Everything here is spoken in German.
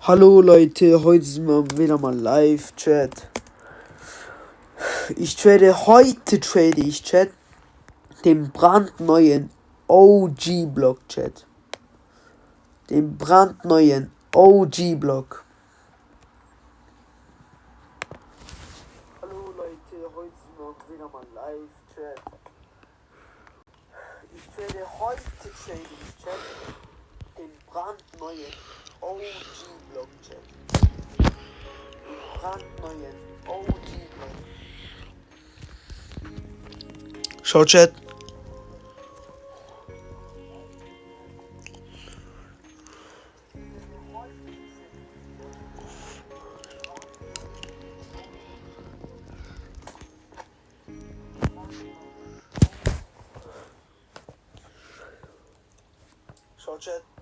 Hallo Leute, heute sind wir wieder mal live, Chat. Heute trade ich, Chat, den brandneuen OG-Block, Chat. Den brandneuen OG-Block. Hallo Leute, heute sind wir wieder mal live, Chat. Heute trade ich, Chat, den brandneuen OG-Block, Chat. Den brandneuen OG-Block. Schau, Chat. Schau, Chat.